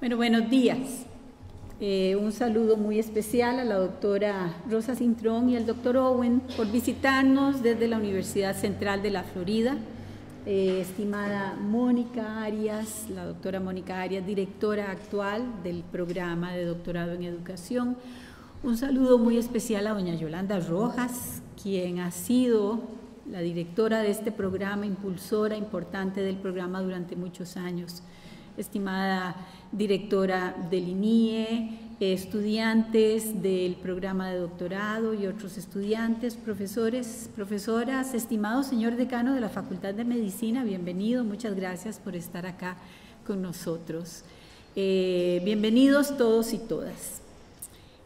Bueno, buenos días. Un saludo muy especial a la doctora Rosa Cintrón y al doctor Owen por visitarnos desde la Universidad Central de la Florida. Estimada Mónica Arias, la doctora Mónica Arias, directora actual del programa de doctorado en educación. Un saludo muy especial a doña Yolanda Rojas, quien ha sido la directora de este programa, impulsora importante del programa durante muchos años. Estimada directora del INIE, estudiantes del programa de doctorado y otros estudiantes, profesores, profesoras, estimado señor decano de la Facultad de Medicina, bienvenido, muchas gracias por estar acá con nosotros. Bienvenidos todos y todas.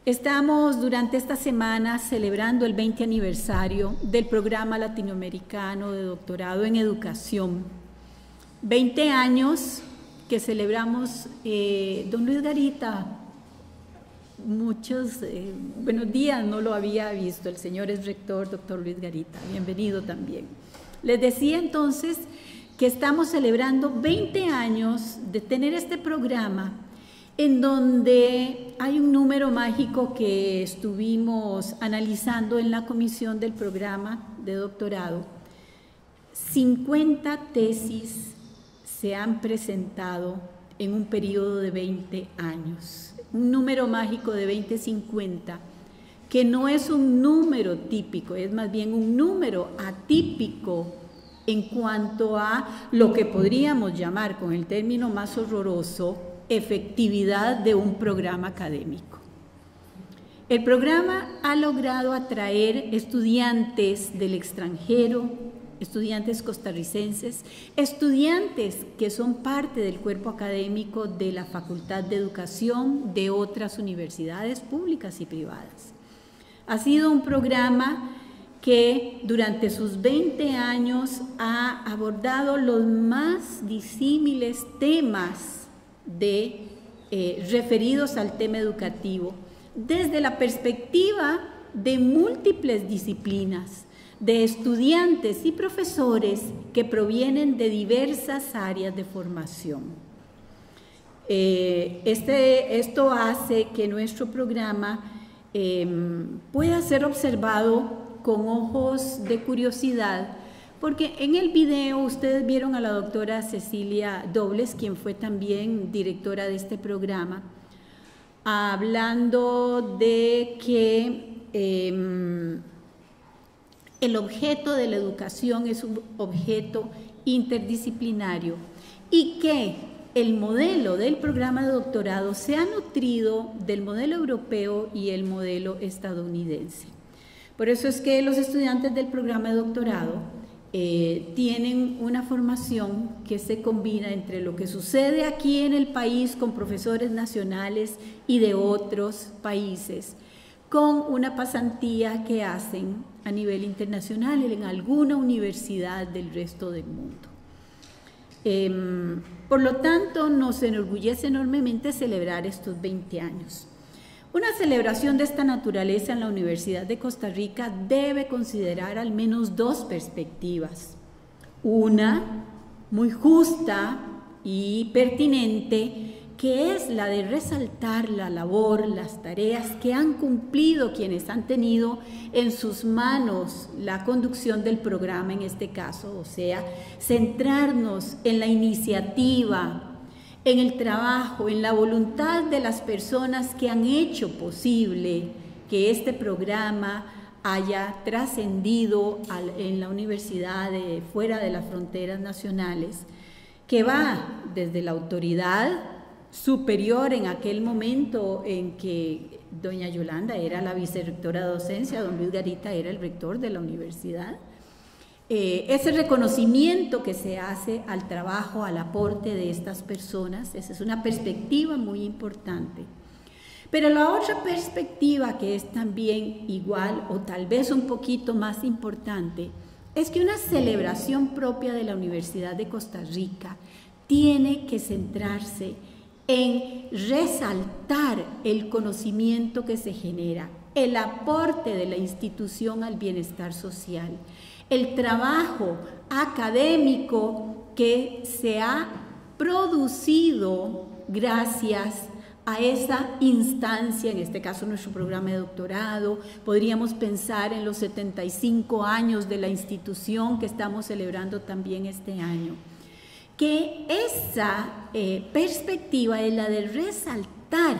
Estamos durante esta semana celebrando el 20 aniversario del programa latinoamericano de doctorado en educación. 20 años que celebramos. Don Luis Garita, buenos días, no lo había visto, el señor es rector, doctor Luis Garita, bienvenido también. Les decía entonces que estamos celebrando 20 años de tener este programa en donde hay un número mágico que estuvimos analizando en la comisión del programa de doctorado. 50 tesis se han presentado en un periodo de 20 años. Un número mágico de 20-50, que no es un número típico, es más bien un número atípico en cuanto a lo que podríamos llamar, con el término más horroroso, efectividad de un programa académico. El programa ha logrado atraer estudiantes del extranjero, estudiantes costarricenses, estudiantes que son parte del cuerpo académico de la Facultad de Educación de otras universidades públicas y privadas. Ha sido un programa que durante sus 20 años ha abordado los más disímiles temas referidos al tema educativo, desde la perspectiva de múltiples disciplinas, de estudiantes y profesores que provienen de diversas áreas de formación. Esto hace que nuestro programa pueda ser observado con ojos de curiosidad, porque en el video ustedes vieron a la doctora Cecilia Dobles, quien fue también directora de este programa, hablando de que el objeto de la educación es un objeto interdisciplinario y que el modelo del programa de doctorado se ha nutrido del modelo europeo y el modelo estadounidense. Por eso es que los estudiantes del programa de doctorado tienen una formación que se combina entre lo que sucede aquí en el país con profesores nacionales y de otros países, con una pasantía que hacen a nivel internacional en alguna universidad del resto del mundo. Por lo tanto, nos enorgullece enormemente celebrar estos 20 años. Una celebración de esta naturaleza en la Universidad de Costa Rica debe considerar al menos dos perspectivas. Una, muy justa y pertinente, que es la de resaltar la labor, las tareas que han cumplido quienes han tenido en sus manos la conducción del programa en este caso, o sea, centrarnos en la iniciativa, en el trabajo, en la voluntad de las personas que han hecho posible que este programa haya trascendido en la universidad fuera de las fronteras nacionales, que va desde la autoridad superior en aquel momento en que doña Yolanda era la vicerrectora de docencia, don Luis Garita era el rector de la universidad. Ese reconocimiento que se hace al trabajo, al aporte de estas personas, esa es una perspectiva muy importante. Pero la otra perspectiva que es también igual o tal vez un poquito más importante es que una celebración propia de la Universidad de Costa Rica tiene que centrarse en resaltar el conocimiento que se genera, el aporte de la institución al bienestar social, el trabajo académico que se ha producido gracias a esa instancia, en este caso nuestro programa de doctorado. Podríamos pensar en los 75 años de la institución que estamos celebrando también este año. Que esa perspectiva es la de resaltar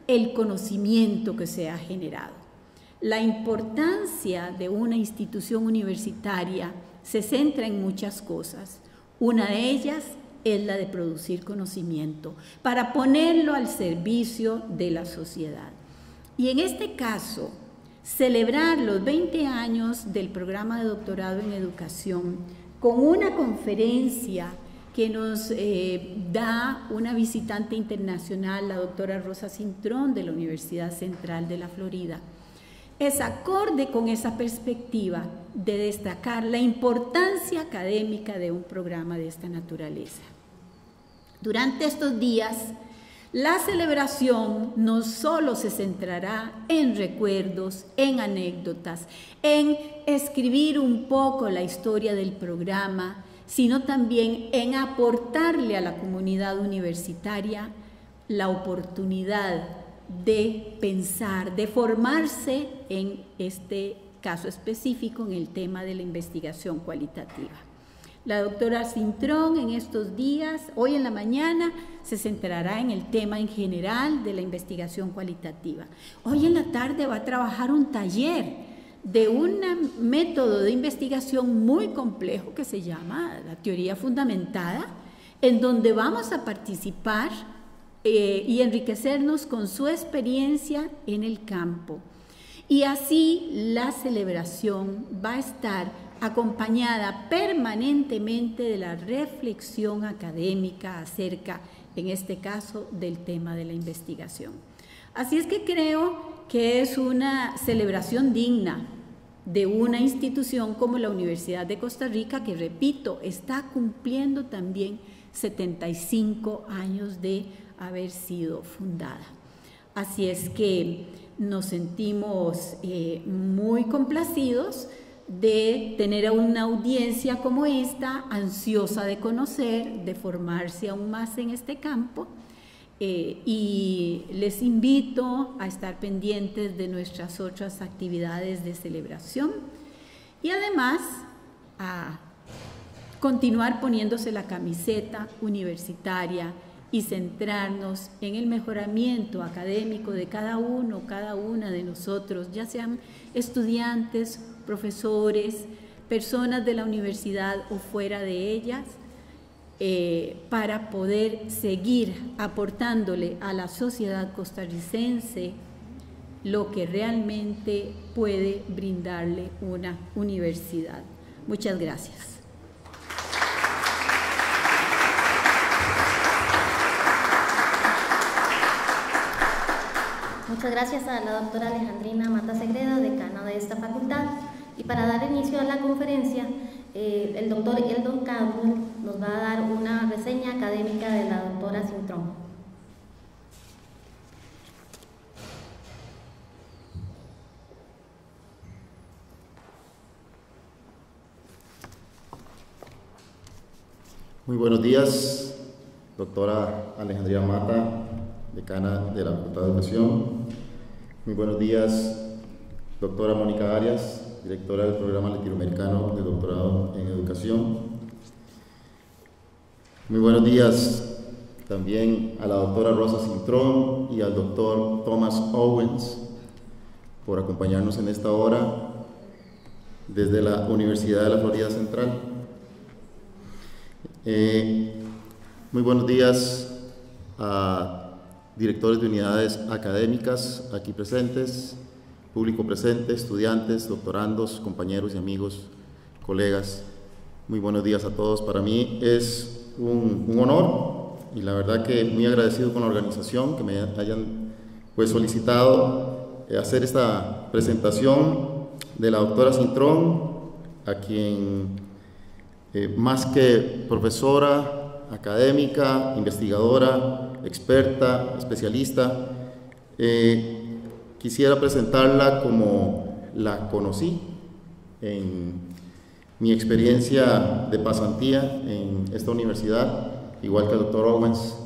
el conocimiento que se ha generado. La importancia de una institución universitaria se centra en muchas cosas. Una de ellas es la de producir conocimiento para ponerlo al servicio de la sociedad. Y en este caso, celebrar los 20 años del programa de doctorado en educación con una conferencia que nos da una visitante internacional, la doctora Rosa Cintrón de la Universidad Central de la Florida, es acorde con esa perspectiva de destacar la importancia académica de un programa de esta naturaleza. Durante estos días, la celebración no solo se centrará en recuerdos, en anécdotas, en escribir un poco la historia del programa, sino también en aportarle a la comunidad universitaria la oportunidad de pensar, de formarse en este caso específico en el tema de la investigación cualitativa. La doctora Cintrón en estos días, hoy en la mañana, se centrará en el tema en general de la investigación cualitativa. Hoy en la tarde va a trabajar un taller de un método de investigación muy complejo que se llama la teoría fundamentada, en donde vamos a participar y enriquecernos con su experiencia en el campo. Y así la celebración va a estar acompañada permanentemente de la reflexión académica acerca, en este caso, del tema de la investigación. Así es que creo que es una celebración digna de una institución como la Universidad de Costa Rica, que, repito, está cumpliendo también 75 años de haber sido fundada. Así es que nos sentimos muy complacidos de tener a una audiencia como esta, ansiosa de conocer, de formarse aún más en este campo, y les invito a estar pendientes de nuestras otras actividades de celebración y además a continuar poniéndose la camiseta universitaria y centrarnos en el mejoramiento académico de cada uno, cada una de nosotros, ya sean estudiantes, profesores, personas de la universidad o fuera de ellas, para poder seguir aportándole a la sociedad costarricense lo que realmente puede brindarle una universidad. Muchas gracias. Muchas gracias a la doctora Alejandrina Mata Segredo, decana de esta facultad. Y para dar inicio a la conferencia, el doctor Eldon Caldwell nos va a dar una reseña académica de la doctora Cintrón. Muy buenos días, doctora Alejandrina Mata, decana de la Facultad de Educación. Muy buenos días, doctora Mónica Arias, directora del Programa Latinoamericano de Doctorado en Educación. Muy buenos días también a la doctora Rosa Cintrón y al doctor Thomas Owens por acompañarnos en esta hora desde la Universidad de la Florida Central. Muy buenos días a directores de unidades académicas aquí presentes, público presente, estudiantes, doctorandos, compañeros y amigos, colegas. Muy buenos días a todos. Para mí es un honor y la verdad que muy agradecido con la organización que me hayan solicitado hacer esta presentación de la doctora Cintrón, a quien más que profesora, académica, investigadora, experta, especialista, quisiera presentarla como la conocí en mi experiencia de pasantía en esta universidad, igual que el doctor Owens.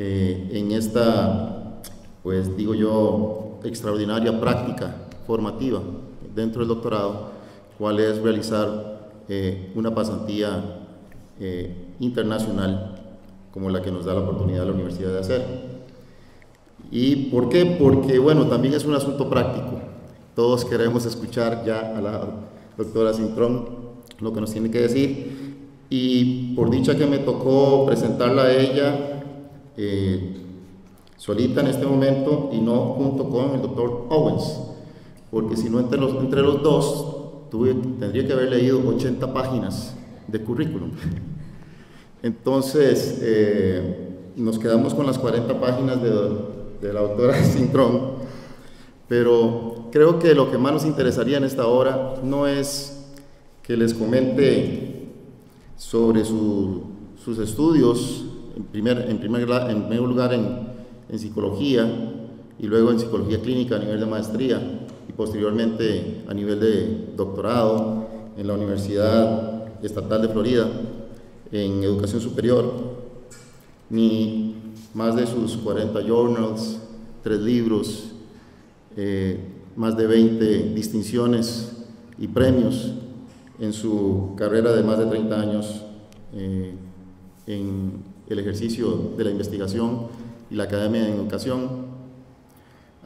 en esta, pues digo yo, extraordinaria práctica formativa dentro del doctorado, cual es realizar una pasantía internacional como la que nos da la oportunidad la universidad de hacer. ¿Y por qué? Porque, bueno, también es un asunto práctico. Todos queremos escuchar ya a la doctora Cintrón lo que nos tiene que decir, y por dicha que me tocó presentarla a ella solita en este momento y no junto con el doctor Owens, porque si no entre los dos tendría que haber leído 80 páginas de currículum. Entonces nos quedamos con las 40 páginas de la doctora Cintrón, pero creo que lo que más nos interesaría en esta hora no es que les comente sobre sus estudios, en primer lugar en psicología, y luego en psicología clínica a nivel de maestría, y posteriormente a nivel de doctorado en la Universidad Estatal de Florida en educación superior, ni más de sus 40 journals, 3 libros, más de 20 distinciones y premios en su carrera de más de 30 años en el ejercicio de la investigación y la academia de educación,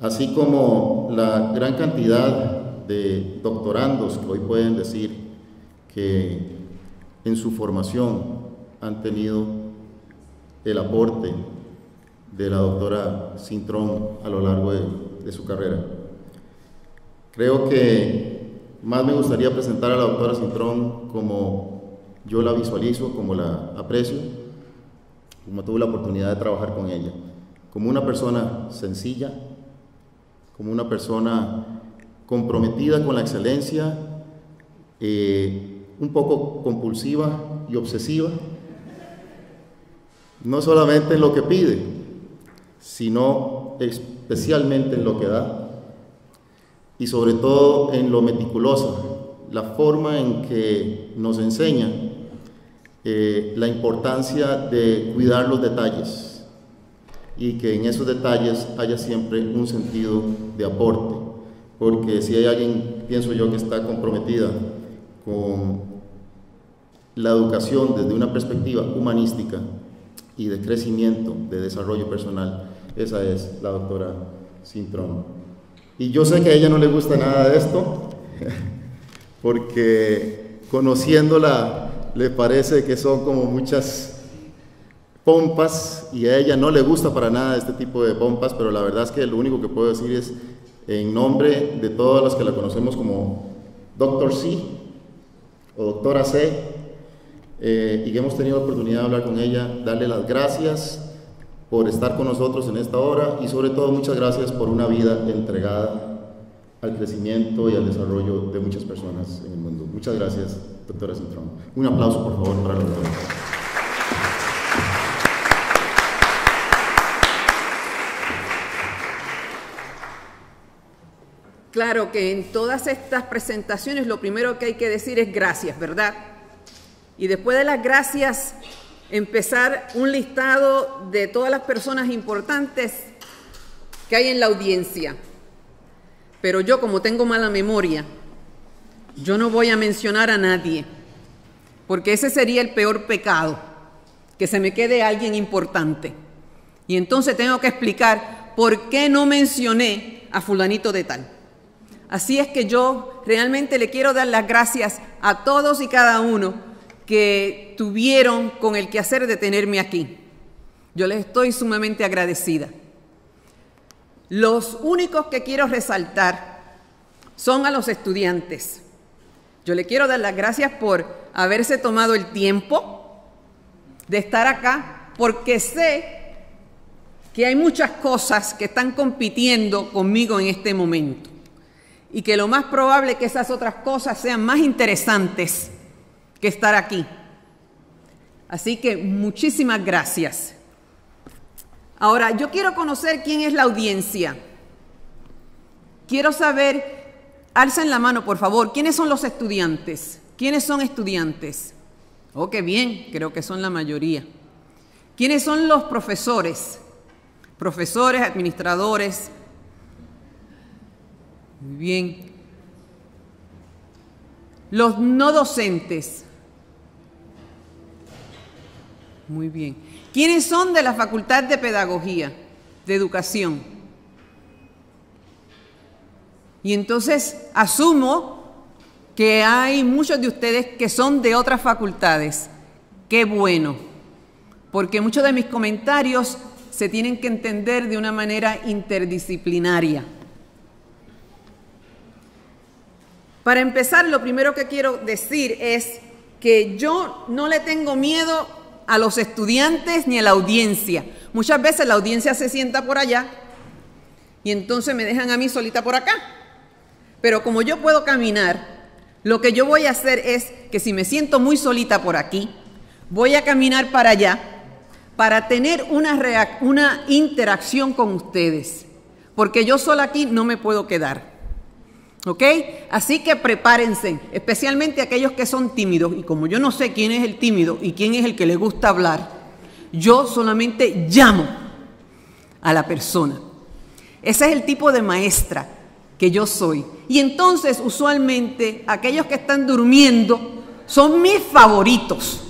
así como la gran cantidad de doctorandos que hoy pueden decir que en su formación han tenido el aporte de la doctora Cintrón a lo largo de su carrera. Creo que más me gustaría presentar a la doctora Cintrón como yo la visualizo, como la aprecio, como tuve la oportunidad de trabajar con ella, como una persona sencilla, como una persona comprometida con la excelencia, un poco compulsiva y obsesiva, no solamente en lo que pide, sino especialmente en lo que da, y sobre todo en lo meticulosa, la forma en que nos enseña la importancia de cuidar los detalles, y que en esos detalles haya siempre un sentido de aporte, porque si hay alguien, pienso yo, que está comprometida con la educación desde una perspectiva humanística y de crecimiento, de desarrollo personal, esa es la doctora Cintrón. Y yo sé que a ella no le gusta nada de esto, porque conociéndola le parece que son como muchas pompas, y a ella no le gusta para nada este tipo de pompas, pero la verdad es que lo único que puedo decir es, en nombre de todos los que la conocemos como Dr. C o Doctora C, y que hemos tenido la oportunidad de hablar con ella, darle las gracias por estar con nosotros en esta hora, y sobre todo muchas gracias por una vida entregada al crecimiento y al desarrollo de muchas personas en el mundo. Muchas gracias, doctora Cintrón. Un aplauso, por favor, para la doctora. Claro que en todas estas presentaciones lo primero que hay que decir es gracias, ¿verdad? Y después de las gracias, empezar un listado de todas las personas importantes que hay en la audiencia. Pero yo, como tengo mala memoria, yo no voy a mencionar a nadie, porque ese sería el peor pecado, que se me quede alguien importante. Y entonces tengo que explicar por qué no mencioné a fulanito de tal. Así es que yo realmente le quiero dar las gracias a todos y cada uno que tuvieron con el quehacer de tenerme aquí. Yo les estoy sumamente agradecida. Los únicos que quiero resaltar son a los estudiantes. Yo le quiero dar las gracias por haberse tomado el tiempo de estar acá, porque sé que hay muchas cosas que están compitiendo conmigo en este momento, y que lo más probable es que esas otras cosas sean más interesantes que estar aquí. Así que muchísimas gracias. Ahora, yo quiero conocer quién es la audiencia. Quiero saber, alcen la mano por favor, ¿quiénes son los estudiantes? ¿Quiénes son estudiantes? Oh, qué bien, creo que son la mayoría. ¿Quiénes son los profesores? profesores, administradores. Muy bien. Los no docentes. Muy bien. ¿Quiénes son de la Facultad de Pedagogía, de Educación? Y entonces asumo que hay muchos de ustedes que son de otras facultades. ¡Qué bueno! Porque muchos de mis comentarios se tienen que entender de una manera interdisciplinaria. Para empezar, lo primero que quiero decir es que yo no le tengo miedo a los estudiantes ni a la audiencia. Muchas veces la audiencia se sienta por allá y entonces me dejan a mí solita por acá. Pero como yo puedo caminar, lo que yo voy a hacer es que si me siento muy solita por aquí, voy a caminar para allá para tener una interacción con ustedes. Porque yo sola aquí no me puedo quedar. ¿Ok? Así que prepárense, especialmente aquellos que son tímidos. Y como yo no sé quién es el tímido y quién es el que le gusta hablar, yo solamente llamo a la persona. Ese es el tipo de maestra que yo soy. Y entonces, usualmente, aquellos que están durmiendo son mis favoritos.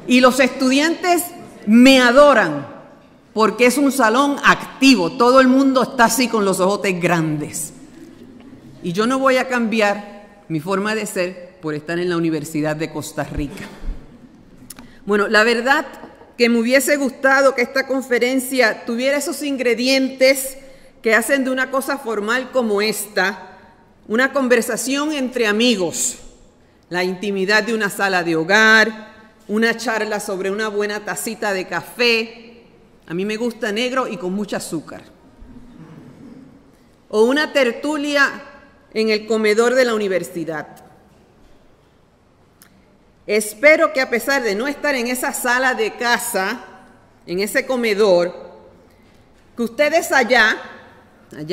Y los estudiantes me adoran. Porque es un salón activo, todo el mundo está así con los ojotes grandes. Y yo no voy a cambiar mi forma de ser por estar en la Universidad de Costa Rica. Bueno, la verdad que me hubiese gustado que esta conferencia tuviera esos ingredientes que hacen de una cosa formal como esta, una conversación entre amigos, la intimidad de una sala de hogar, una charla sobre una buena tacita de café. A mí me gusta negro y con mucho azúcar. O una tertulia en el comedor de la universidad. Espero que a pesar de no estar en esa sala de casa, en ese comedor, que ustedes allá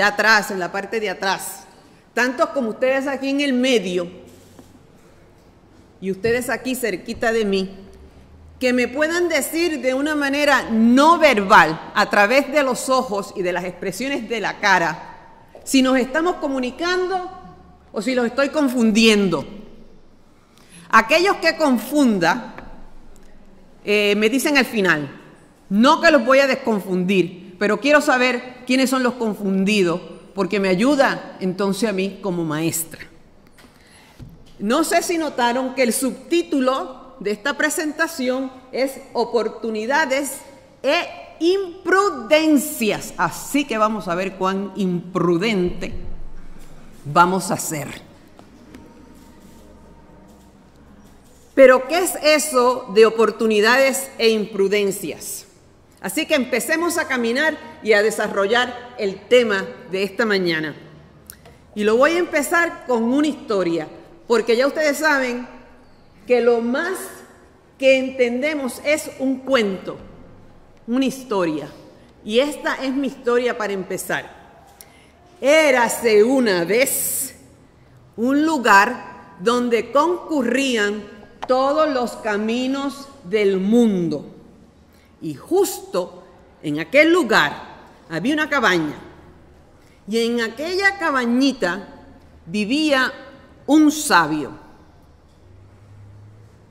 atrás, en la parte de atrás, tantos como ustedes aquí en el medio y ustedes aquí cerquita de mí, que me puedan decir de una manera no verbal, a través de los ojos y de las expresiones de la cara, si nos estamos comunicando o si los estoy confundiendo. Aquellos que confunda, me dicen al final, no que los voy a desconfundir, pero quiero saber quiénes son los confundidos, porque me ayuda entonces a mí como maestra. No sé si notaron que el subtítulo de esta presentación es oportunidades e imprudencias. Así que vamos a ver cuán imprudente vamos a ser. Pero ¿qué es eso de oportunidades e imprudencias? Así que empecemos a caminar y a desarrollar el tema de esta mañana. Y lo voy a empezar con una historia, porque ya ustedes saben que lo más que entendemos es un cuento, una historia. Y esta es mi historia para empezar. Érase una vez un lugar donde concurrían todos los caminos del mundo. Y justo en aquel lugar había una cabaña. Y en aquella cabañita vivía un sabio.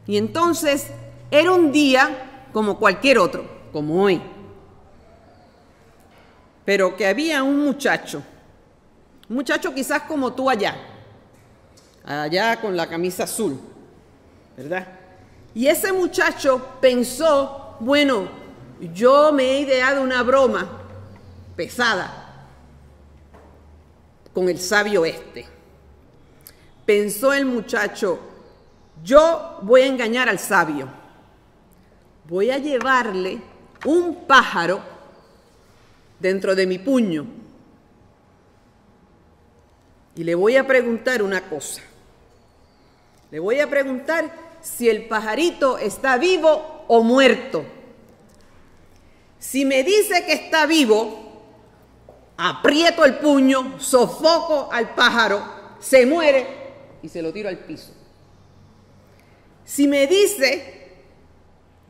Y entonces era un día como cualquier otro, como hoy. Pero que había un muchacho quizás como tú allá con la camisa azul, ¿verdad? Y ese muchacho pensó, bueno, yo me he ideado una broma pesada con el sabio este. Pensó el muchacho, yo voy a engañar al sabio. Voy a llevarle un pájaro dentro de mi puño y le voy a preguntar una cosa. Le voy a preguntar si el pajarito está vivo o muerto. Si me dice que está vivo, aprieto el puño, sofoco al pájaro, se muere y se lo tiro al piso. Si me dice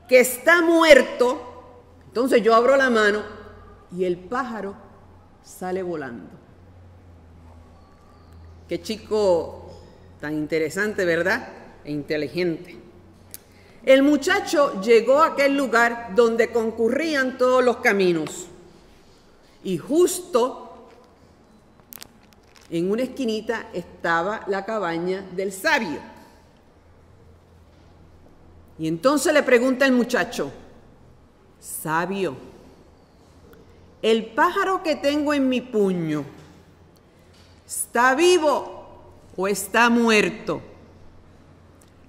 que está muerto, Entonces yo abro la mano y el pájaro sale volando. Qué chico tan interesante, ¿verdad? E inteligente. El muchacho llegó a aquel lugar donde concurrían todos los caminos y justo en una esquinita estaba la cabaña del sabio. Y entonces le pregunta el muchacho: sabio, ¿el pájaro que tengo en mi puño está vivo o está muerto?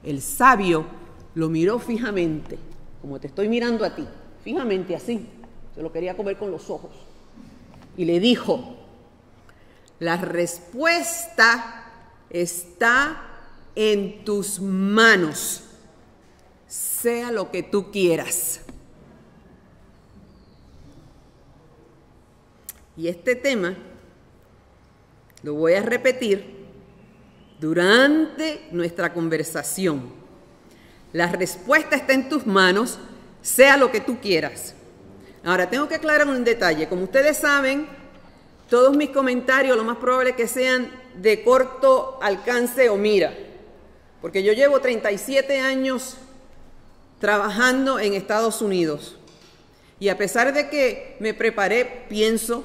El sabio lo miró fijamente, como te estoy mirando a ti, fijamente así, se lo quería comer con los ojos, y le dijo: la respuesta está en tus manos, sea lo que tú quieras. Y este tema lo voy a repetir durante nuestra conversación. La respuesta está en tus manos, sea lo que tú quieras. Ahora, tengo que aclarar un detalle. Como ustedes saben, todos mis comentarios lo más probable es que sean de corto alcance o mira, porque yo llevo 37 años trabajando en Estados Unidos. Y a pesar de que me preparé, pienso,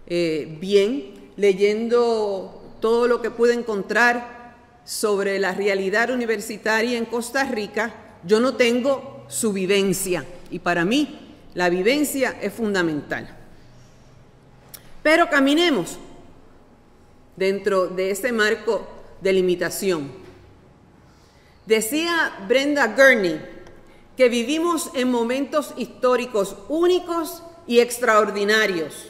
bien, leyendo todo lo que pude encontrar sobre la realidad universitaria en Costa Rica, yo no tengo su vivencia. Y para mí, la vivencia es fundamental. Pero caminemos dentro de ese marco de limitación. Decía Brenda Gurney que vivimos en momentos históricos únicos y extraordinarios.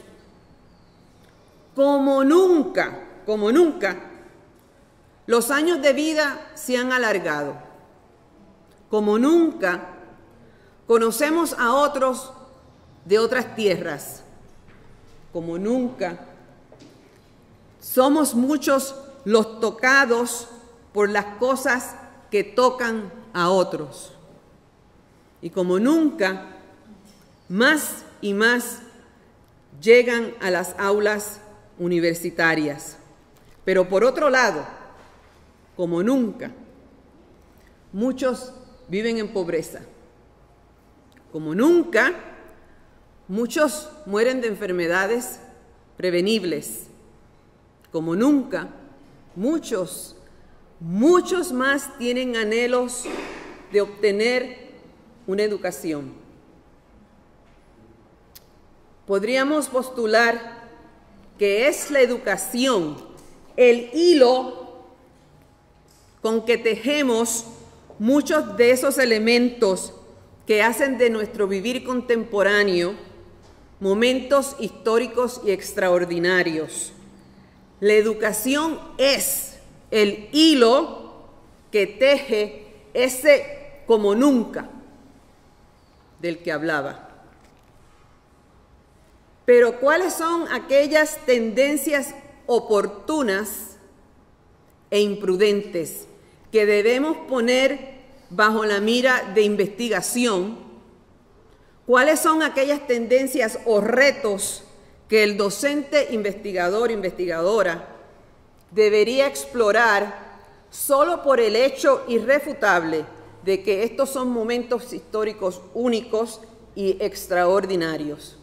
Como nunca, los años de vida se han alargado. Como nunca, conocemos a otros de otras tierras. Como nunca, somos muchos los tocados por las cosas que tocan a otros. Y como nunca, más y más llegan a las aulas universitarias. Pero por otro lado, como nunca, muchos viven en pobreza. Como nunca, muchos mueren de enfermedades prevenibles. Como nunca, muchos más tienen anhelos de obtener una educación. Podríamos postular que es la educación el hilo con que tejemos muchos de esos elementos que hacen de nuestro vivir contemporáneo momentos históricos y extraordinarios. La educación es el hilo que teje ese como nunca del que hablaba. Pero ¿cuáles son aquellas tendencias oportunas e imprudentes que debemos poner bajo la mira de investigación? ¿Cuáles son aquellas tendencias o retos que el docente, investigador, investigadora debería explorar solo por el hecho irrefutable de que estos son momentos históricos únicos y extraordinarios?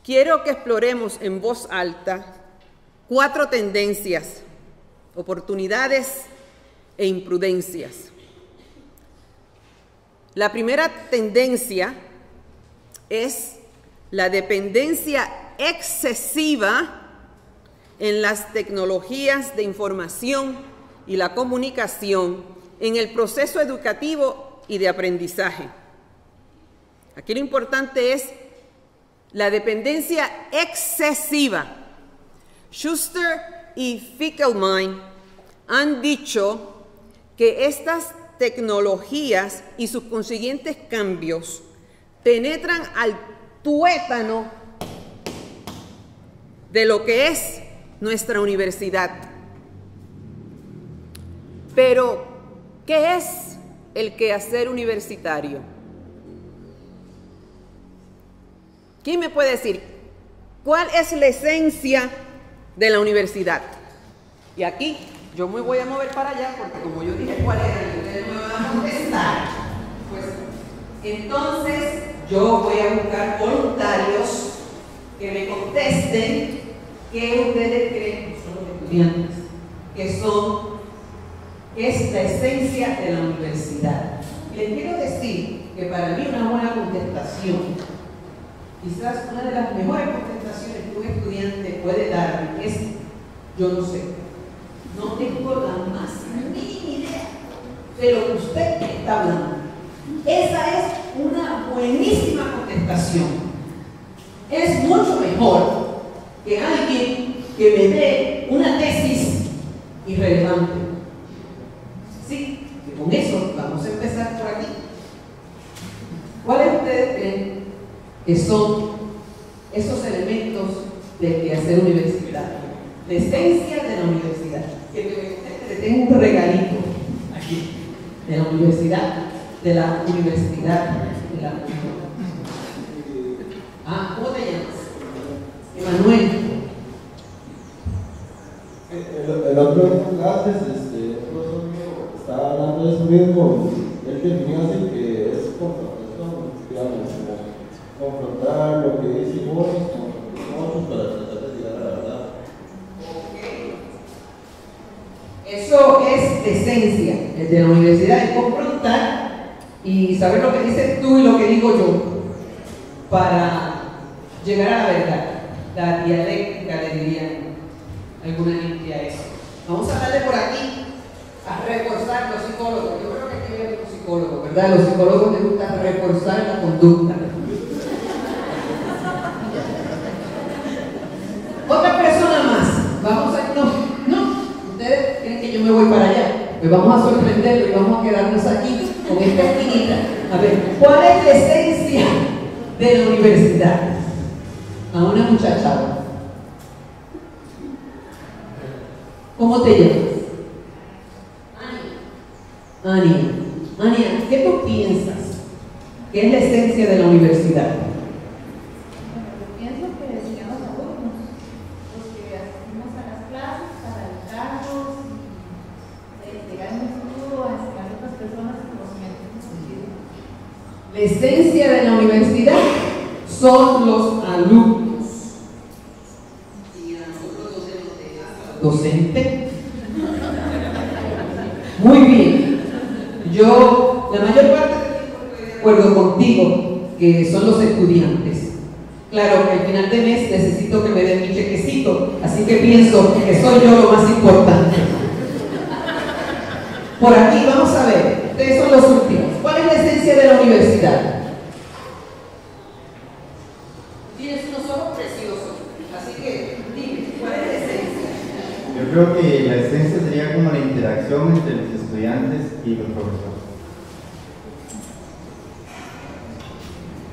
Quiero que exploremos en voz alta 4 tendencias, oportunidades e imprudencias. La primera tendencia es la dependencia excesiva en las tecnologías de información y la comunicación en el proceso educativo y de aprendizaje. Aquí lo importante es la dependencia excesiva. Schuster y Fickelman han dicho que estas tecnologías y sus consiguientes cambios penetran al tuétano de lo que es nuestra universidad. Pero, ¿qué es el quehacer universitario? ¿Quién me puede decir cuál es la esencia de la universidad? Y aquí yo me voy a mover para allá porque como yo dije cuál era y ustedes me van a contestar, pues entonces yo voy a buscar voluntarios que me contesten qué ustedes creen que son los estudiantes, que es la esencia de la universidad. Y les quiero decir que para mí una buena contestación, quizás una de las mejores contestaciones que un estudiante puede darme es: yo no sé, no tengo la más mínima idea de lo que usted está hablando. Esa es una buenísima contestación. Es mucho mejor que alguien que me dé una tesis irrelevante. Sí, que con eso vamos a empezar por aquí. ¿Cuáles ustedes creen que son esos elementos del quehacer universitario? La esencia de la universidad. Que le tengo un regalito aquí, de la universidad, de la universidad, de la universidad. ¿Cómo te llamas? Emanuel. El otro día en clases, el profesor mío estaba hablando de eso mismo, y él definía así que es confrontación, digamos, como confrontar lo que decimos nosotros para tratar de llegar a la verdad. Eso es esencia de la universidad, es confrontar y saber lo que dices tú y lo que digo yo para llegar a la verdad. La dialéctica le dirían alguna gente a eso. Vamos a darle por aquí a reforzar los psicólogos. Yo creo que aquí hay un psicólogo, ¿verdad? A los psicólogos les gusta reforzar la conducta. Otra persona más. Vamos a... No. Ustedes creen que yo me voy para allá. Pues vamos a sorprenderlo y vamos a quedarnos aquí con esta esquinita. A ver, ¿cuál es la esencia de la universidad? A una muchacha. ¿Cómo te llamas? Ania. Ania, ¿qué tú piensas que es la esencia de la universidad? Yo pienso que serían los alumnos, los que asistimos a las clases para educarlos y llegar en un futuro a enseñar a otras personas conocimientos. La esencia de la universidad son los alumnos. Y a nosotros docente. Muy bien. Yo, la mayor parte del tiempo estoy de acuerdo contigo, que son los estudiantes. Claro que al final de mes necesito que me den mi chequecito, así que pienso que soy yo lo más importante. Por aquí, vamos a ver, ustedes son los últimos. ¿Cuál es la esencia de la universidad? Tienes unos ojos preciosos, así que dime, ¿cuál es la esencia? Yo creo que la esencia sería como la interacción entre los estudiantes y los profesores.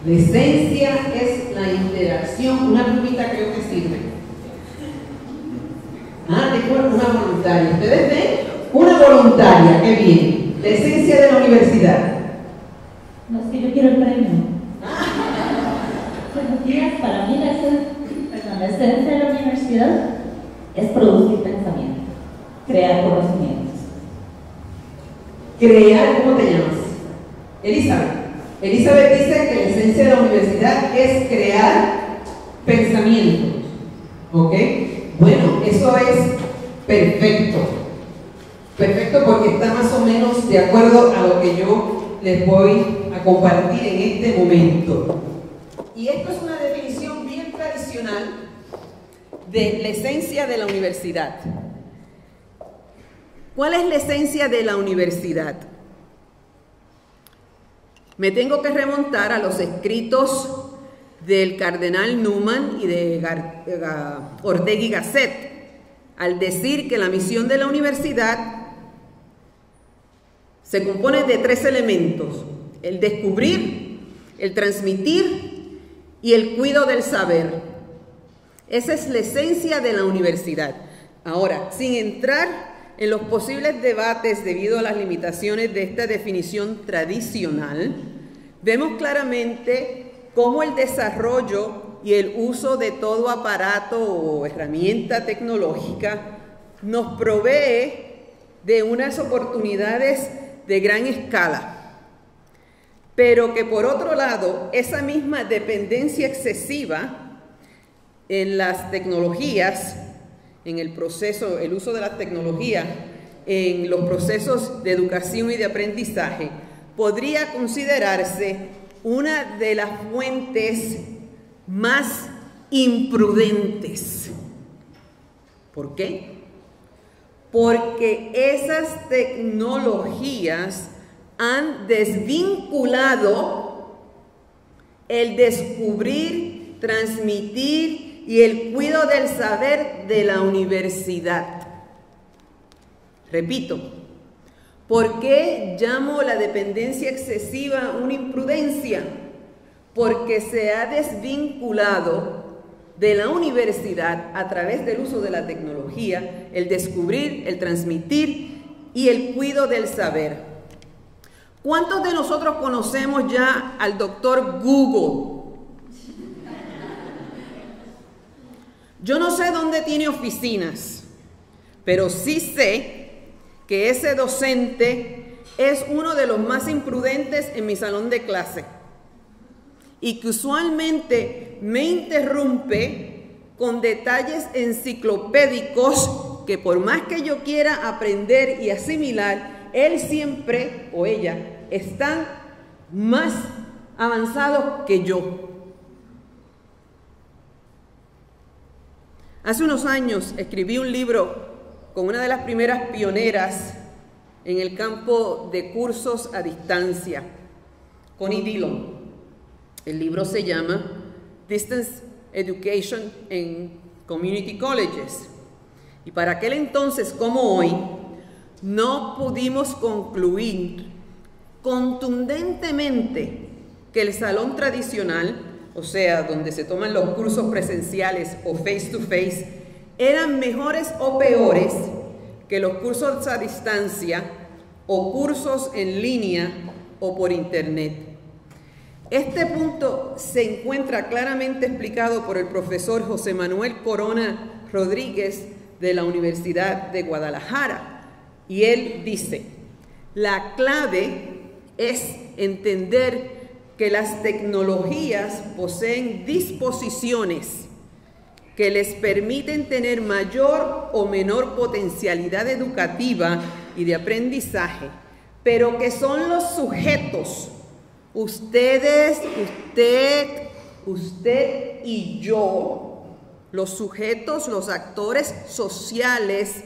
La esencia es la interacción. Una plumita creo que sirve. Tengo una voluntaria. ¿Ustedes ven? Una voluntaria, qué bien. La esencia de la universidad. No, es que yo quiero el premio. Buenos días, para mí la esencia de la universidad es producir pensamiento, crear conocimientos. Crear, ¿cómo te llamas? Elizabeth. Elizabeth dice que la esencia de la universidad es crear pensamientos. ¿Ok? Bueno, eso es perfecto. Perfecto porque está más o menos de acuerdo a lo que yo les voy a compartir en este momento. Y esto es una definición bien tradicional de la esencia de la universidad. ¿Cuál es la esencia de la universidad? Me tengo que remontar a los escritos del cardenal Newman y de Ortega y Gasset, al decir que la misión de la universidad se compone de 3 elementos: el descubrir, el transmitir y el cuidado del saber. Esa es la esencia de la universidad. Ahora, sin entrar en los posibles debates debido a las limitaciones de esta definición tradicional, vemos claramente cómo el desarrollo y el uso de todo aparato o herramienta tecnológica nos provee de unas oportunidades de gran escala, pero que por otro lado, esa misma dependencia excesiva en las tecnologías, en el proceso, el uso de las tecnologías en los procesos de educación y de aprendizaje, podría considerarse una de las fuentes más imprudentes. ¿Por qué? Porque esas tecnologías han desvinculado el descubrir, transmitir y el cuidado del saber de la universidad. Repito, ¿por qué llamo la dependencia excesiva una imprudencia? Porque se ha desvinculado de la universidad a través del uso de la tecnología, el descubrir, el transmitir y el cuidado del saber. ¿Cuántos de nosotros conocemos ya al doctor Google? Yo no sé dónde tiene oficinas, pero sí sé que ese docente es uno de los más imprudentes en mi salón de clase y que usualmente me interrumpe con detalles enciclopédicos que por más que yo quiera aprender y asimilar, él siempre o ella están más avanzados que yo. Hace unos años escribí un libro con una de las primeras pioneras en el campo de cursos a distancia, Connie Dillon. El libro se llama Distance Education in Community Colleges. Y para aquel entonces, como hoy, no pudimos concluir contundentemente que el salón tradicional, o sea, donde se toman los cursos presenciales o face to face, eran mejores o peores que los cursos a distancia o cursos en línea o por internet. Este punto se encuentra claramente explicado por el profesor José Manuel Corona Rodríguez de la Universidad de Guadalajara, y él dice: la clave es entender que las tecnologías poseen disposiciones que les permiten tener mayor o menor potencialidad educativa y de aprendizaje, pero que son los sujetos, ustedes, usted y yo, los sujetos, los actores sociales,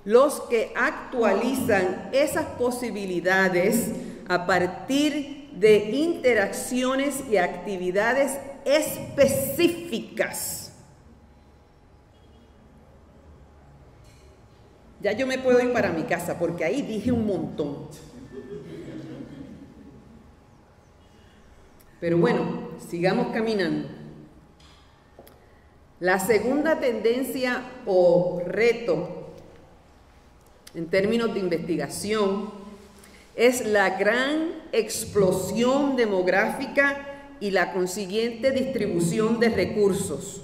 los que actualizan esas posibilidades a partir de interacciones y actividades específicas. Ya yo me puedo ir para mi casa porque ahí dije un montón. Pero bueno, sigamos caminando. La segunda tendencia o reto en términos de investigación es la gran explosión demográfica y la consiguiente distribución de recursos.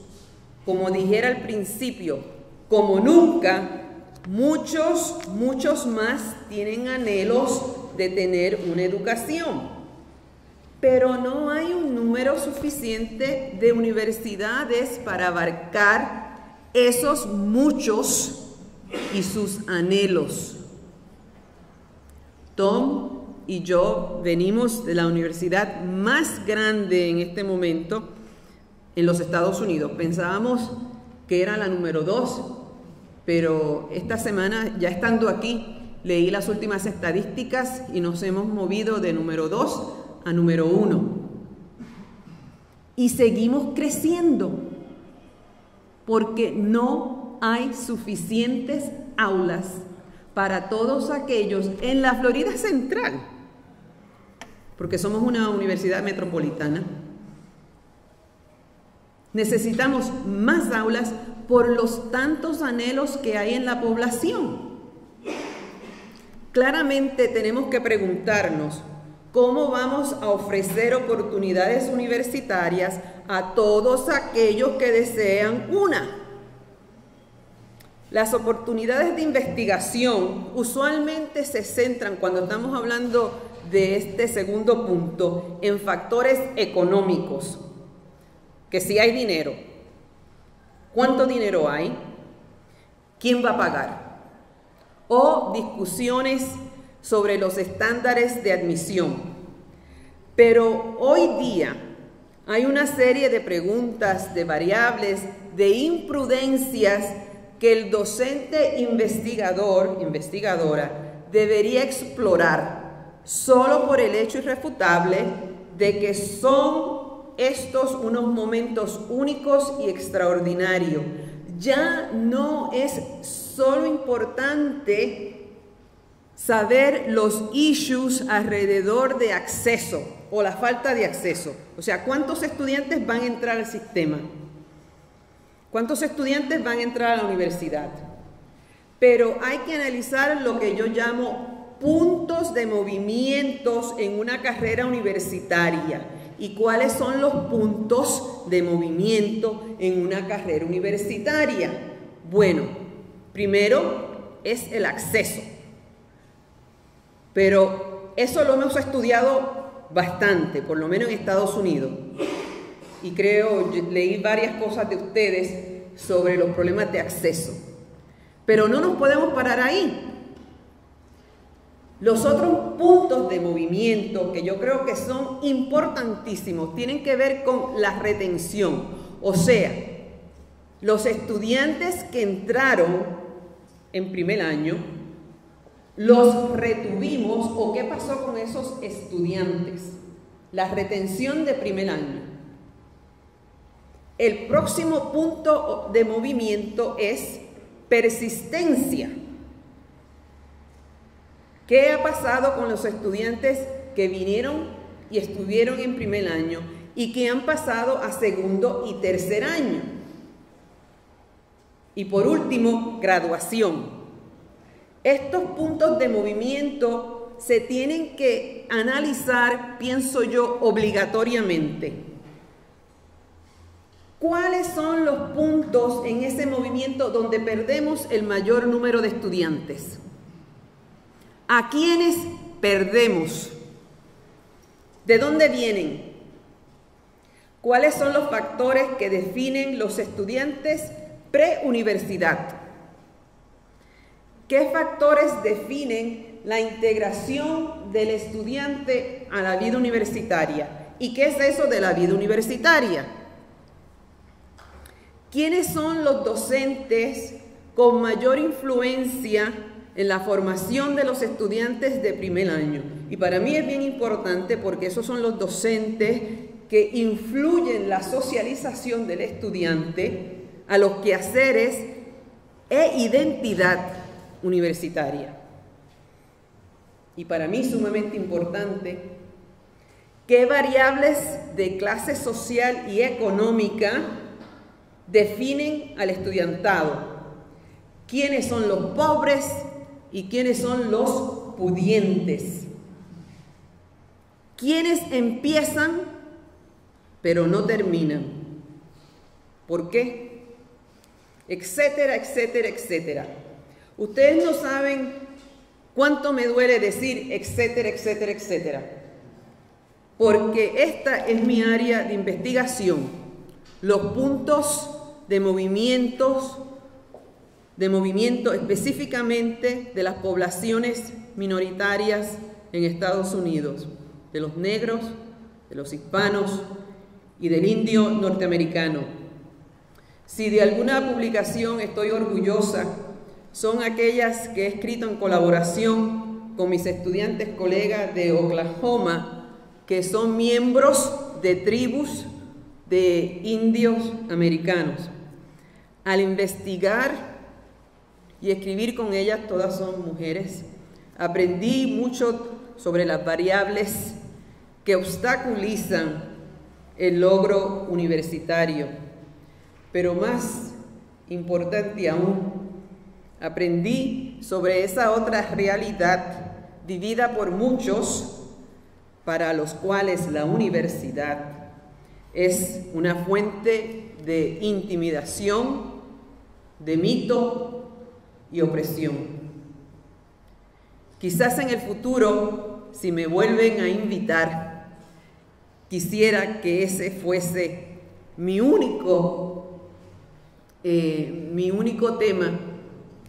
Como dijera al principio, como nunca, muchos más tienen anhelos de tener una educación, pero no hay un número suficiente de universidades para abarcar esos muchos y sus anhelos. Tom y yo venimos de la universidad más grande en este momento en los Estados Unidos. Pensábamos que era la número 2, pero esta semana, ya estando aquí, leí las últimas estadísticas y nos hemos movido de número 2 a número 1. Y seguimos creciendo porque no hay suficientes aulas para todos aquellos en la Florida Central, porque somos una universidad metropolitana. Necesitamos más aulas por los tantos anhelos que hay en la población. Claramente tenemos que preguntarnos ¿Cómo vamos a ofrecer oportunidades universitarias a todos aquellos que desean una? Las oportunidades de investigación usualmente se centran, cuando estamos hablando de este segundo punto, en factores económicos. Que si hay dinero, ¿cuánto dinero hay? ¿Quién va a pagar? O discusiones sobre los estándares de admisión. Pero hoy día hay una serie de preguntas, de variables, de imprudencias que el docente investigador, investigadora, debería explorar solo por el hecho irrefutable de que son estos unos momentos únicos y extraordinarios. Ya no es solo importante saber los issues alrededor de acceso o la falta de acceso. O sea, ¿cuántos estudiantes van a entrar al sistema? ¿Cuántos estudiantes van a entrar a la universidad? Pero hay que analizar lo que yo llamo puntos de movimientos en una carrera universitaria. ¿Y cuáles son los puntos de movimiento en una carrera universitaria? Bueno, primero es el acceso. Pero eso lo hemos estudiado bastante, por lo menos en Estados Unidos. Y leí varias cosas de ustedes sobre los problemas de acceso. Pero no nos podemos parar ahí. Los otros puntos de movimiento que yo creo que son importantísimos tienen que ver con la retención. O sea, los estudiantes que entraron en primer año, ¿los retuvimos o qué pasó con esos estudiantes? La retención de primer año. El próximo punto de movimiento es persistencia. ¿Qué ha pasado con los estudiantes que vinieron y estuvieron en primer año y que han pasado a segundo y tercer año? Y por último, graduación. Estos puntos de movimiento se tienen que analizar, pienso yo, obligatoriamente. ¿Cuáles son los puntos en ese movimiento donde perdemos el mayor número de estudiantes? ¿A quiénes perdemos? ¿De dónde vienen? ¿Cuáles son los factores que definen los estudiantes preuniversidad? ¿Qué factores definen la integración del estudiante a la vida universitaria? ¿Y qué es eso de la vida universitaria? ¿Quiénes son los docentes con mayor influencia en la formación de los estudiantes de primer año? Y para mí es bien importante porque esos son los docentes que influyen la socialización del estudiante a los quehaceres e identidad universitaria. Y para mí sumamente importante, ¿qué variables de clase social y económica definen al estudiantado? ¿Quiénes son los pobres y quiénes son los pudientes? ¿Quiénes empiezan pero no terminan? ¿Por qué? Etcétera, etcétera, etcétera. Ustedes no saben cuánto me duele decir etcétera, etcétera, etcétera, porque esta es mi área de investigación, los puntos de movimiento específicamente de las poblaciones minoritarias en Estados Unidos, de los negros, de los hispanos y del indio norteamericano. Si de alguna publicación estoy orgullosa, son aquellas que he escrito en colaboración con mis estudiantes colegas de Oklahoma, que son miembros de tribus de indios americanos. Al investigar y escribir con ellas, todas son mujeres, aprendí mucho sobre las variables que obstaculizan el logro universitario. Pero más importante aún, aprendí sobre esa otra realidad vivida por muchos para los cuales la universidad es una fuente de intimidación, de mito y opresión. Quizás en el futuro, si me vuelven a invitar, quisiera que ese fuese mi único tema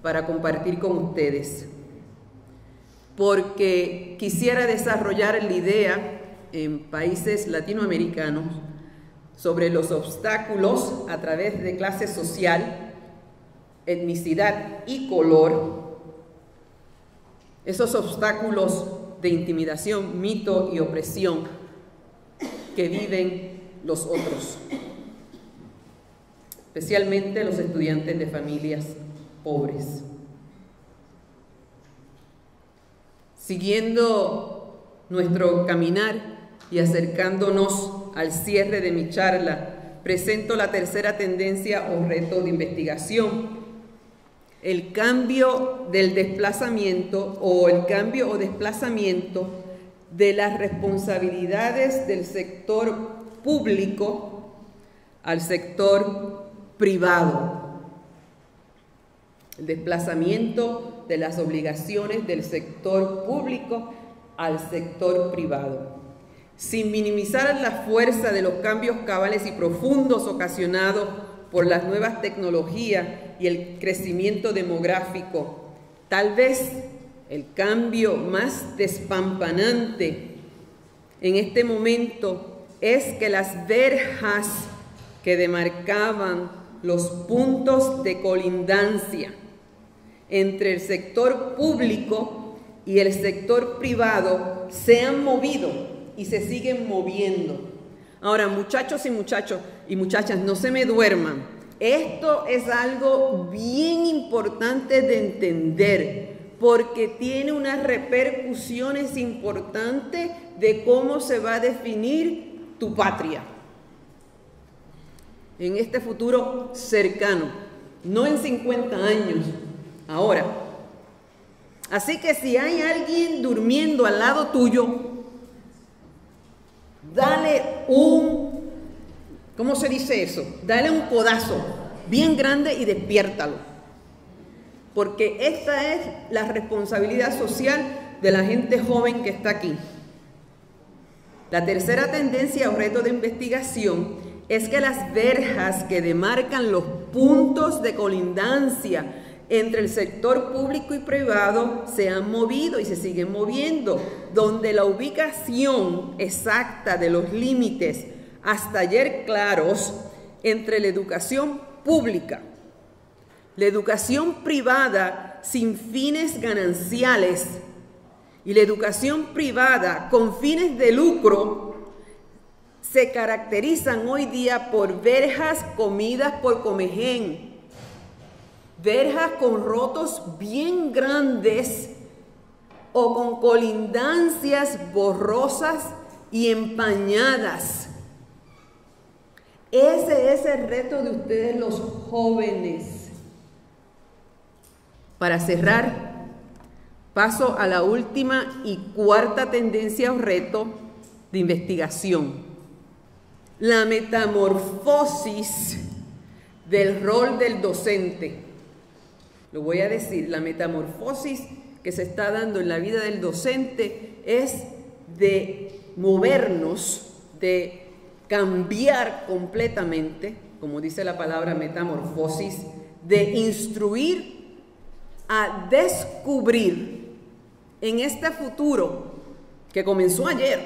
para compartir con ustedes, porque quisiera desarrollar la idea en países latinoamericanos sobre los obstáculos a través de clase social, etnicidad y color, esos obstáculos de intimidación, mito y opresión que viven los otros, especialmente los estudiantes de familias pobres. Siguiendo nuestro caminar y acercándonos al cierre de mi charla, presento la tercera tendencia o reto de investigación: el cambio del desplazamiento o desplazamiento de las responsabilidades del sector público al sector privado. El desplazamiento de las obligaciones del sector público al sector privado. Sin minimizar la fuerza de los cambios cabales y profundos ocasionados por las nuevas tecnologías y el crecimiento demográfico, tal vez el cambio más despampanante en este momento es que las verjas que demarcaban los puntos de colindancia entre el sector público y el sector privado se han movido y se siguen moviendo. Ahora, muchachos y muchachas, no se me duerman. Esto es algo bien importante de entender, porque tiene unas repercusiones importantes de cómo se va a definir tu patria en este futuro cercano, no en 50 años, ahora. Así que si hay alguien durmiendo al lado tuyo, dale ¿cómo se dice eso? Dale un codazo bien grande y despiértalo. Porque esta es la responsabilidad social de la gente joven que está aquí. La tercera tendencia o reto de investigación es que las verjas que demarcan los puntos de colindancia entre el sector público y privado se han movido y se siguen moviendo, donde la ubicación exacta de los límites hasta ayer claros entre la educación pública, la educación privada sin fines gananciales y la educación privada con fines de lucro se caracterizan hoy día por verjas comidas por comején, verjas con rotos bien grandes o con colindancias borrosas y empañadas. Ese es el reto de ustedes los jóvenes. Para cerrar, paso a la última y cuarta tendencia o reto de investigación: la metamorfosis del rol del docente. Lo voy a decir, la metamorfosis que se está dando en la vida del docente es de movernos, de cambiar completamente, como dice la palabra metamorfosis, de instruir a descubrir en este futuro que comenzó ayer,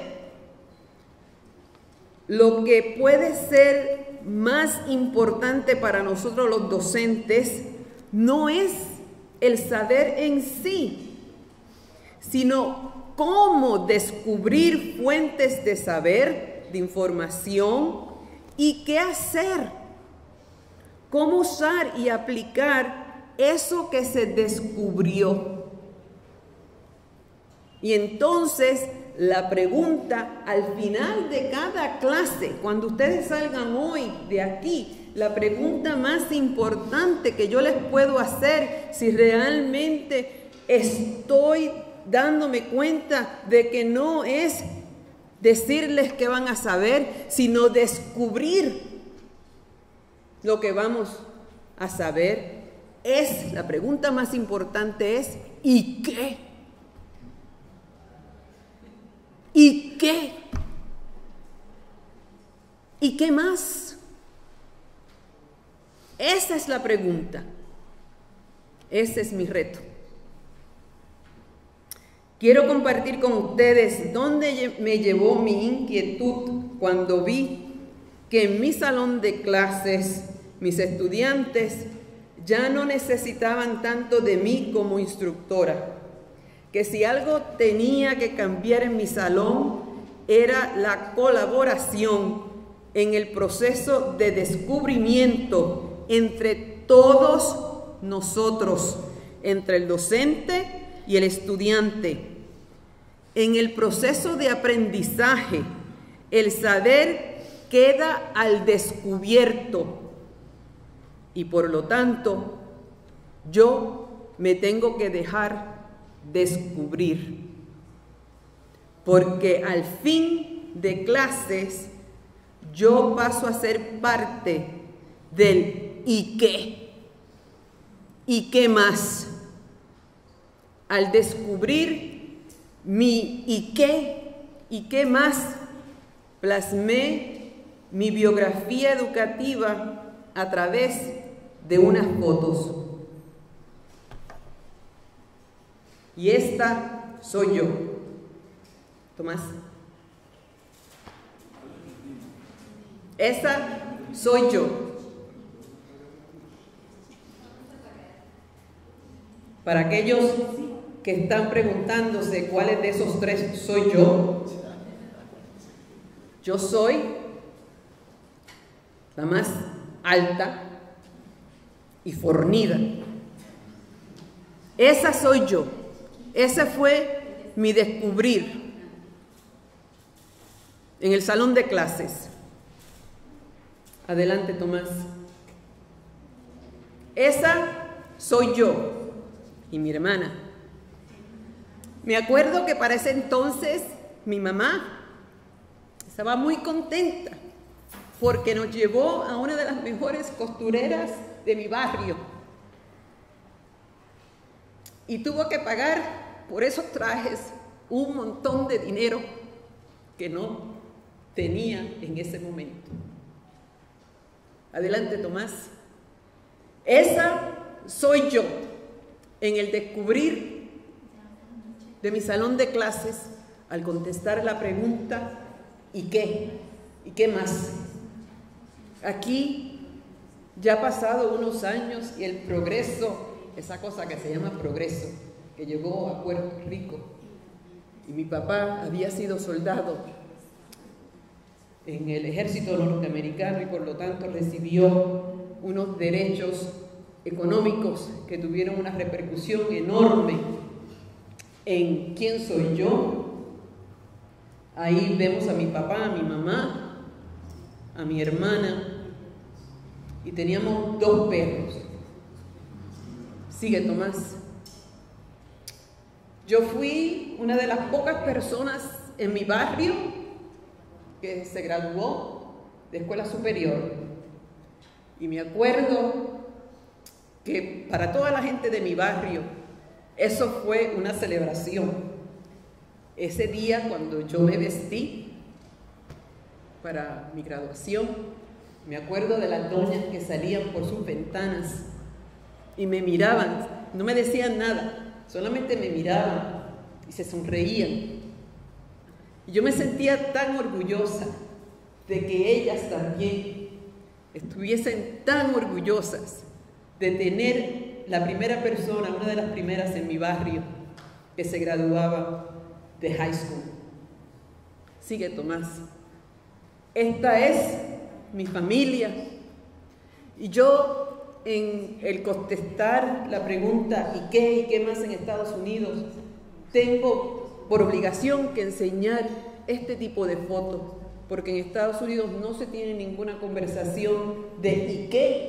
lo que puede ser más importante para nosotros los docentes no es el saber en sí, sino cómo descubrir fuentes de saber, de información y qué hacer, cómo usar y aplicar eso que se descubrió. Y entonces la pregunta al final de cada clase, cuando ustedes salgan hoy de aquí, la pregunta más importante que yo les puedo hacer, si realmente estoy dándome cuenta de que no es decirles qué van a saber, sino descubrir lo que vamos a saber. La pregunta más importante es, ¿y qué? ¿Y qué? ¿Y qué más? Esa es la pregunta. Ese es mi reto. Quiero compartir con ustedes dónde me llevó mi inquietud cuando vi que en mi salón de clases mis estudiantes ya no necesitaban tanto de mí como instructora, que si algo tenía que cambiar en mi salón era la colaboración en el proceso de descubrimiento entre todos nosotros, entre el docente y el estudiante. En el proceso de aprendizaje, el saber queda al descubierto y por lo tanto yo me tengo que dejar descubrir, porque al fin de clases yo paso a ser parte del ¿y qué? ¿Y qué más? Al descubrir mi ¿y qué más? Plasmé mi biografía educativa a través de unas fotos. Y esta soy yo. Tomás. Esa soy yo. Para aquellos que están preguntándose cuáles de esos tres soy yo, yo soy la más alta y fornida. Esa soy yo. Ese fue mi descubrir en el salón de clases. Adelante, Tomás. Esa soy yo y mi hermana. Me acuerdo que para ese entonces mi mamá estaba muy contenta porque nos llevó a una de las mejores costureras de mi barrio y tuvo que pagar por esos trajes un montón de dinero que no tenía en ese momento. Adelante, Tomás. Esa soy yo en el descubrir de mi salón de clases al contestar la pregunta ¿y qué? ¿Y qué más? Aquí ya ha pasado unos años y el progreso, esa cosa que se llama progreso, que llegó a Puerto Rico, y mi papá había sido soldado en el ejército norteamericano y por lo tanto recibió unos derechos económicos que tuvieron una repercusión enorme en quién soy yo. Ahí vemos a mi papá, a mi mamá, a mi hermana, y teníamos 2 perros. Sigue, Tomás. Yo fui una de las pocas personas en mi barrio que se graduó de escuela superior. Y me acuerdo que para toda la gente de mi barrio, eso fue una celebración. Ese día cuando yo me vestí para mi graduación, me acuerdo de las doñas que salían por sus ventanas y me miraban, no me decían nada, solamente me miraban y se sonreían. Y yo me sentía tan orgullosa de que ellas también estuviesen tan orgullosas de tener la primera persona, una de las primeras en mi barrio, que se graduaba de high school. Sigue, Tomás. Esta es mi familia. Y yo, en el contestar la pregunta ¿y qué más en Estados Unidos?, tengo por obligación que enseñar este tipo de fotos, porque en Estados Unidos no se tiene ninguna conversación de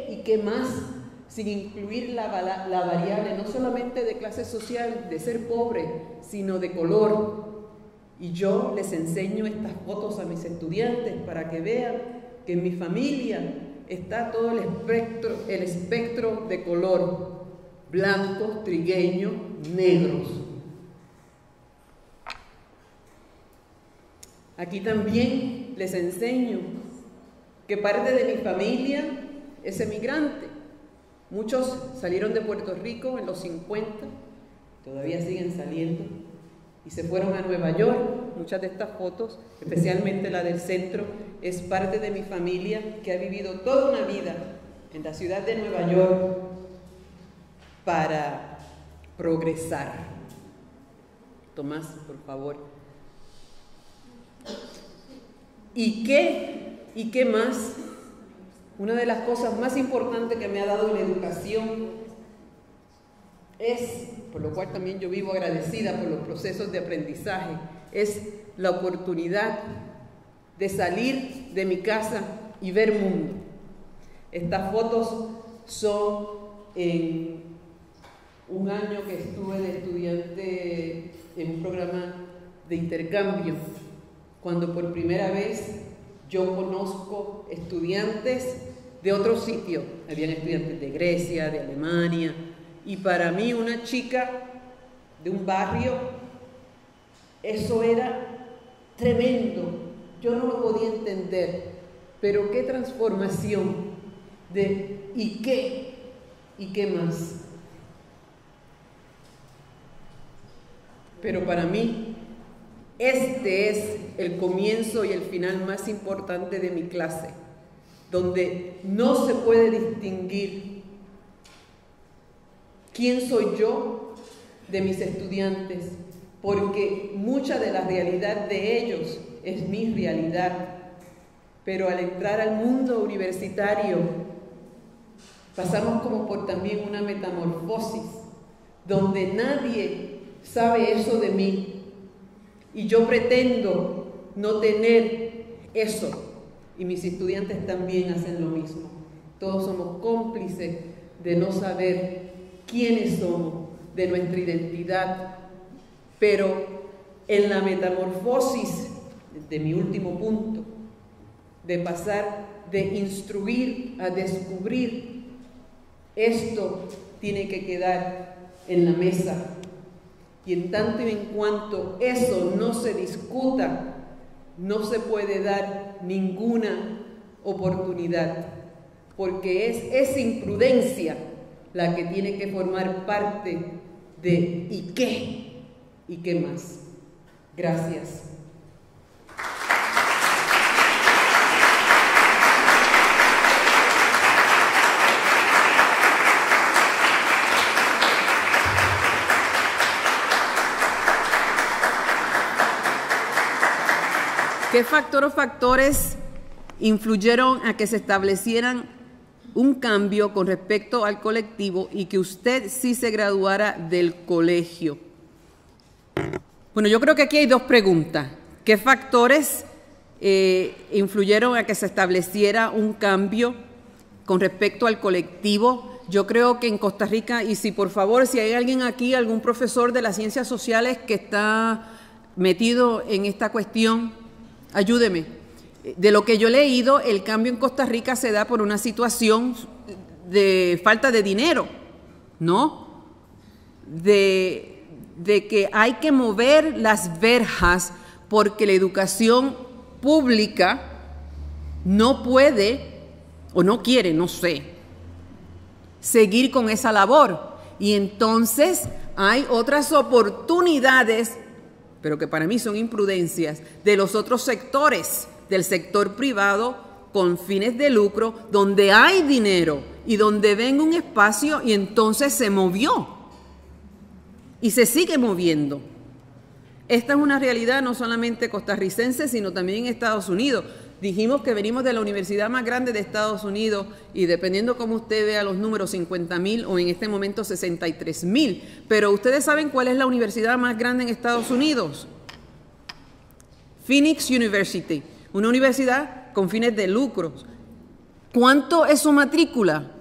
¿y qué más?, sin incluir la variable no solamente de clase social, de ser pobre, sino de color. Y yo les enseño estas fotos a mis estudiantes para que vean que en mi familia está todo el espectro de color: blancos, trigueños, negros. Aquí también les enseño que parte de mi familia es emigrante. Muchos salieron de Puerto Rico en los 50, todavía siguen saliendo, y se fueron a Nueva York. Muchas de estas fotos, especialmente la del centro, es parte de mi familia que ha vivido toda una vida en la ciudad de Nueva York para progresar. Tomás, por favor. ¿Y qué más? Una de las cosas más importantes que me ha dado la educación es, por lo cual también yo vivo agradecida por los procesos de aprendizaje, es la oportunidad de salir de mi casa y ver mundo. Estas fotos son en un año que estuve de estudiante en un programa de intercambio, cuando por primera vez yo conozco estudiantes de otros sitios. Habían estudiantes de Grecia, de Alemania, y para mí, una chica de un barrio, eso era tremendo. Yo no lo podía entender, pero qué transformación de ¿y qué más? Pero para mí, este es el comienzo y el final más importante de mi clase, donde no se puede distinguir quién soy yo de mis estudiantes, porque mucha de la realidad de ellos es mi realidad. Pero al entrar al mundo universitario, pasamos como por también una metamorfosis, donde nadie sabe eso de mí. Y yo pretendo no tener eso, y mis estudiantes también hacen lo mismo. Todos somos cómplices de no saber quiénes somos, de nuestra identidad. Pero en la metamorfosis de mi último punto, de pasar de instruir a descubrir, esto tiene que quedar en la mesa. Y en tanto y en cuanto eso no se discuta, no se puede dar ninguna oportunidad, porque es esa imprudencia la que tiene que formar parte de ¿y qué más? Gracias. ¿Qué factor o factores influyeron a que se establecieran un cambio con respecto al colectivo y que usted sí se graduara del colegio? Bueno, yo creo que aquí hay dos preguntas. ¿Qué factores influyeron a que se estableciera un cambio con respecto al colectivo? Yo creo que en Costa Rica, y si por favor, si hay alguien aquí, algún profesor de las ciencias sociales que está metido en esta cuestión, ayúdeme. De lo que yo he leído, el cambio en Costa Rica se da por una situación de falta de dinero, ¿no? De que hay que mover las verjas porque la educación pública no puede o no quiere, no sé, seguir con esa labor. Y entonces hay otras oportunidades, pero que para mí son imprudencias, de los otros sectores, del sector privado con fines de lucro, donde hay dinero y donde ven un espacio, y entonces se movió y se sigue moviendo. Esta es una realidad no solamente costarricense, sino también en Estados Unidos. Dijimos que venimos de la universidad más grande de Estados Unidos y dependiendo cómo usted vea los números, 50,000 o en este momento 63,000. Pero ustedes saben cuál es la universidad más grande en Estados Unidos. Phoenix University, una universidad con fines de lucro. ¿Cuánto es su matrícula?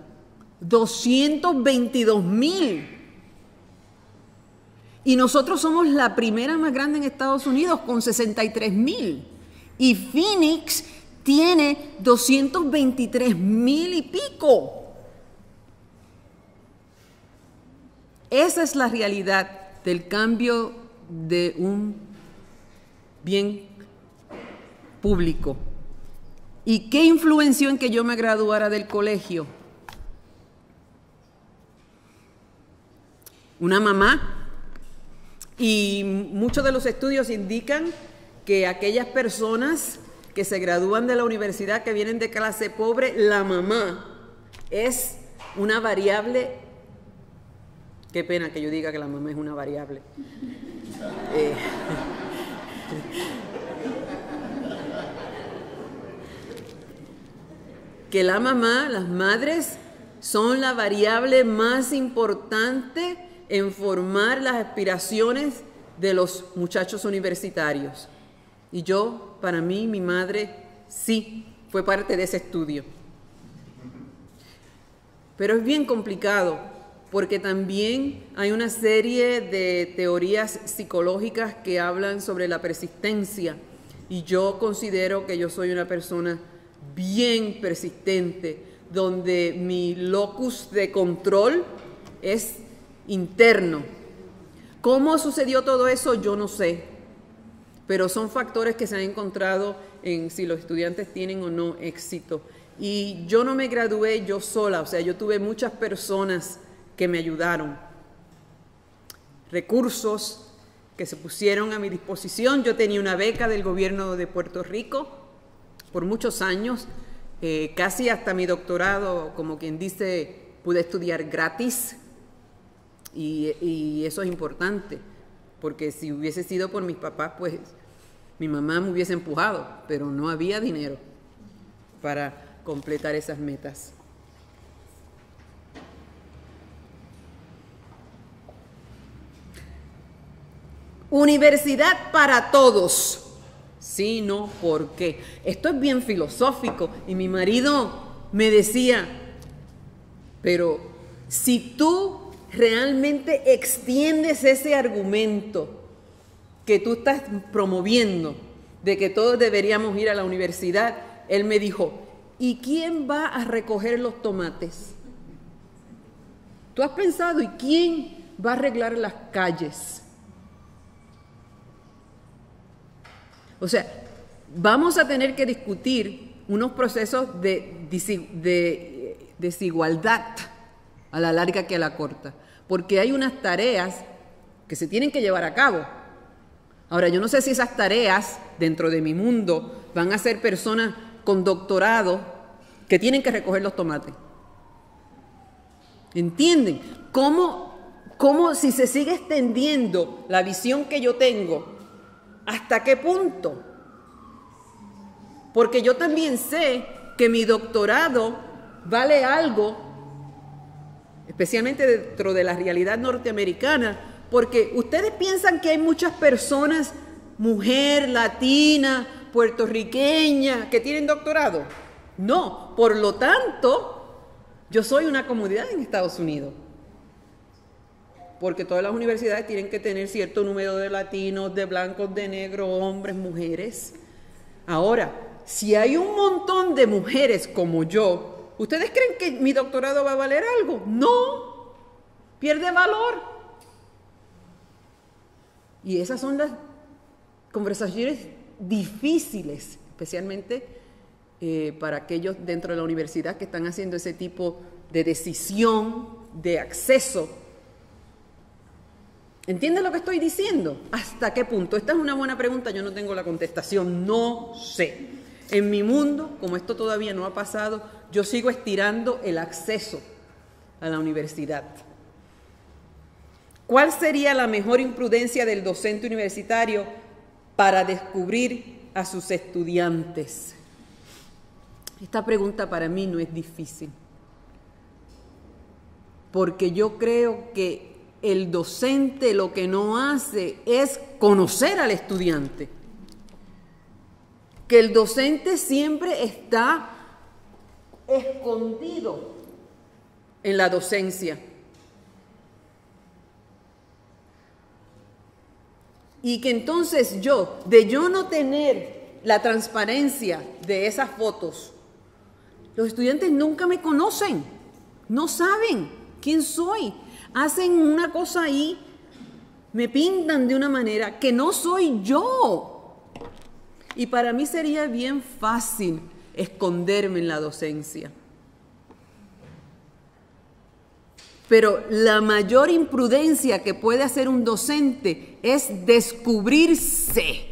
222,000. Y nosotros somos la primera más grande en Estados Unidos con 63,000. Y Phoenix tiene 223,000 y pico. Esa es la realidad del cambio de un bien público. ¿Y qué influenció en que yo me graduara del colegio? Una mamá. Y muchos de los estudios indican que aquellas personas que se gradúan de la universidad, que vienen de clase pobre, la mamá es una variable. Qué pena que yo diga que la mamá es una variable. Que la mamá, las madres, son la variable más importante en formar las aspiraciones de los muchachos universitarios. Y yo, para mí, mi madre, sí, fue parte de ese estudio. Pero es bien complicado, porque también hay una serie de teorías psicológicas que hablan sobre la persistencia. Y yo considero que yo soy una persona bien persistente, donde mi locus de control es interno. ¿Cómo sucedió todo eso? Yo no sé, pero son factores que se han encontrado en si los estudiantes tienen o no éxito. Y yo no me gradué yo sola, o sea, yo tuve muchas personas que me ayudaron, recursos que se pusieron a mi disposición. Yo tenía una beca del gobierno de Puerto Rico por muchos años, casi hasta mi doctorado, como quien dice, pude estudiar gratis. Y eso es importante, porque si hubiese sido por mis papás, pues mi mamá me hubiese empujado, pero no había dinero para completar esas metas. Universidad para todos. Sí, no, ¿por qué? Esto es bien filosófico y mi marido me decía, pero si tú realmente extiendes ese argumento que tú estás promoviendo de que todos deberíamos ir a la universidad, él me dijo, ¿y quién va a recoger los tomates? ¿Tú has pensado, y quién va a arreglar las calles? O sea, vamos a tener que discutir unos procesos de desigualdad a la larga que a la corta, porque hay unas tareas que se tienen que llevar a cabo. Ahora, yo no sé si esas tareas dentro de mi mundo van a ser personas con doctorado que tienen que recoger los tomates. ¿Entienden? ¿Cómo si se sigue extendiendo la visión que yo tengo, hasta qué punto? Porque yo también sé que mi doctorado vale algo, especialmente dentro de la realidad norteamericana, porque ustedes piensan que hay muchas personas, mujer, latina, puertorriqueña, que tienen doctorado. No, por lo tanto, yo soy una comunidad en Estados Unidos, porque todas las universidades tienen que tener cierto número de latinos, de blancos, de negros, hombres, mujeres. Ahora, si hay un montón de mujeres como yo, ¿ustedes creen que mi doctorado va a valer algo? No, pierde valor. Y esas son las conversaciones difíciles, especialmente para aquellos dentro de la universidad que están haciendo ese tipo de decisión, de acceso. ¿Entienden lo que estoy diciendo? ¿Hasta qué punto? Esta es una buena pregunta, yo no tengo la contestación, no sé. En mi mundo, como esto todavía no ha pasado, yo sigo estirando el acceso a la universidad. ¿Cuál sería la mejor imprudencia del docente universitario para descubrir a sus estudiantes? Esta pregunta para mí no es difícil, porque yo creo que el docente lo que no hace es conocer al estudiante, que el docente siempre está escondido en la docencia. Y que entonces yo, de yo no tener la transparencia de esas fotos, los estudiantes nunca me conocen, no saben quién soy. Hacen una cosa ahí, me pintan de una manera que no soy yo. Y para mí sería bien fácil esconderme en la docencia. Pero la mayor imprudencia que puede hacer un docente es descubrirse.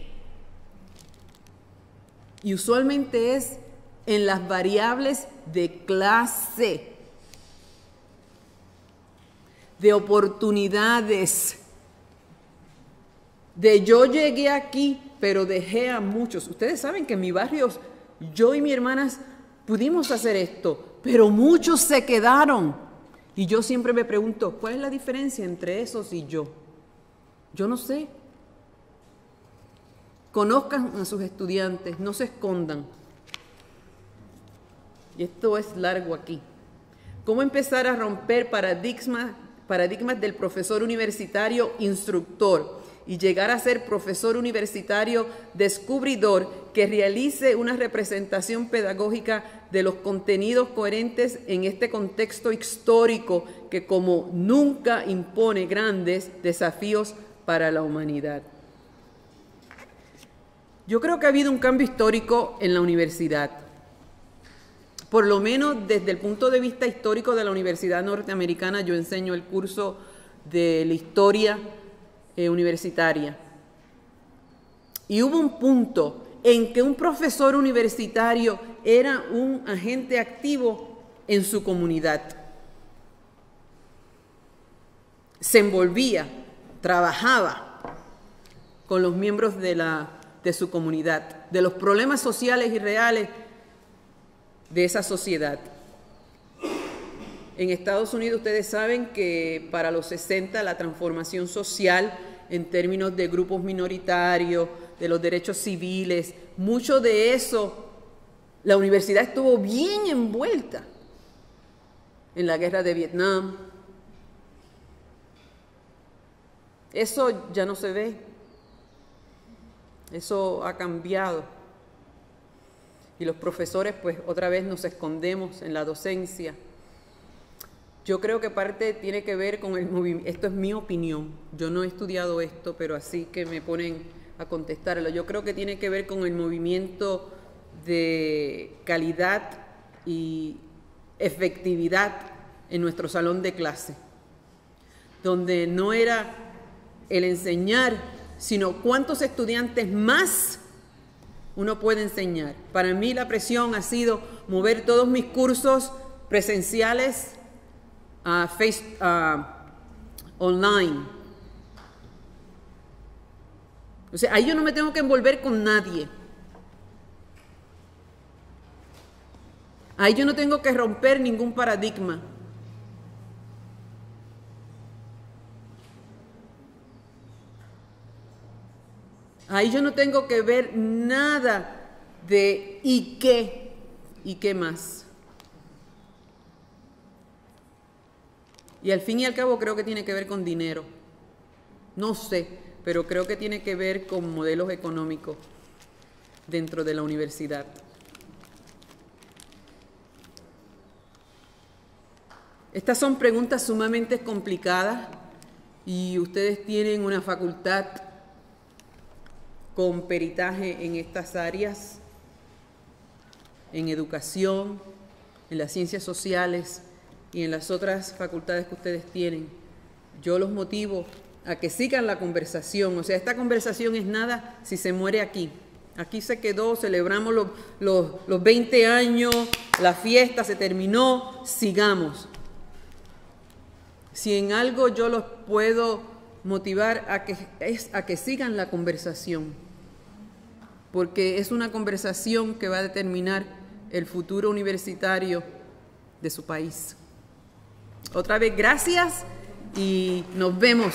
Y usualmente es en las variables de clase, de oportunidades, de yo llegué aquí, pero dejé a muchos. Ustedes saben que en mi barrio, yo y mis hermanas pudimos hacer esto, pero muchos se quedaron. Y yo siempre me pregunto, ¿cuál es la diferencia entre esos y yo? Yo no sé. Conozcan a sus estudiantes, no se escondan. Y esto es largo aquí. ¿Cómo empezar a romper paradigmas del profesor universitario instructor y llegar a ser profesor universitario descubridor que realice una representación pedagógica de los contenidos coherentes en este contexto histórico que como nunca impone grandes desafíos para la humanidad? Yo creo que ha habido un cambio histórico en la universidad, por lo menos desde el punto de vista histórico de la Universidad Norteamericana. Yo enseño el curso de la historia universitaria. Y hubo un punto en que un profesor universitario era un agente activo en su comunidad. Se envolvía, trabajaba con los miembros de su comunidad, de los problemas sociales y reales de esa sociedad. En Estados Unidos ustedes saben que para los 60 la transformación social en términos de grupos minoritarios, de los derechos civiles, mucho de eso, la universidad estuvo bien envuelta en la guerra de Vietnam. Eso ya no se ve, eso ha cambiado. Y los profesores, pues otra vez nos escondemos en la docencia. Yo creo que parte tiene que ver con el movimiento. Esto es mi opinión. Yo no he estudiado esto, pero así que me ponen a contestarlo. Yo creo que tiene que ver con el movimiento de calidad y efectividad en nuestro salón de clase, donde no era el enseñar, sino cuántos estudiantes más uno puede enseñar. Para mí la presión ha sido mover todos mis cursos presenciales online. O sea, ahí yo no me tengo que envolver con nadie. Ahí yo no tengo que romper ningún paradigma. Ahí yo no tengo que ver nada de y qué más. Y al fin y al cabo creo que tiene que ver con dinero. No sé, pero creo que tiene que ver con modelos económicos dentro de la universidad. Estas son preguntas sumamente complicadas y ustedes tienen una facultad con peritaje en estas áreas, en educación, en las ciencias sociales y en las otras facultades que ustedes tienen. Yo los motivo a que sigan la conversación. O sea, esta conversación es nada si se muere aquí. Aquí se quedó, celebramos los 20 años, la fiesta se terminó, sigamos. Si en algo yo los puedo motivar es a que sigan la conversación, porque es una conversación que va a determinar el futuro universitario de su país. Otra vez, gracias y nos vemos.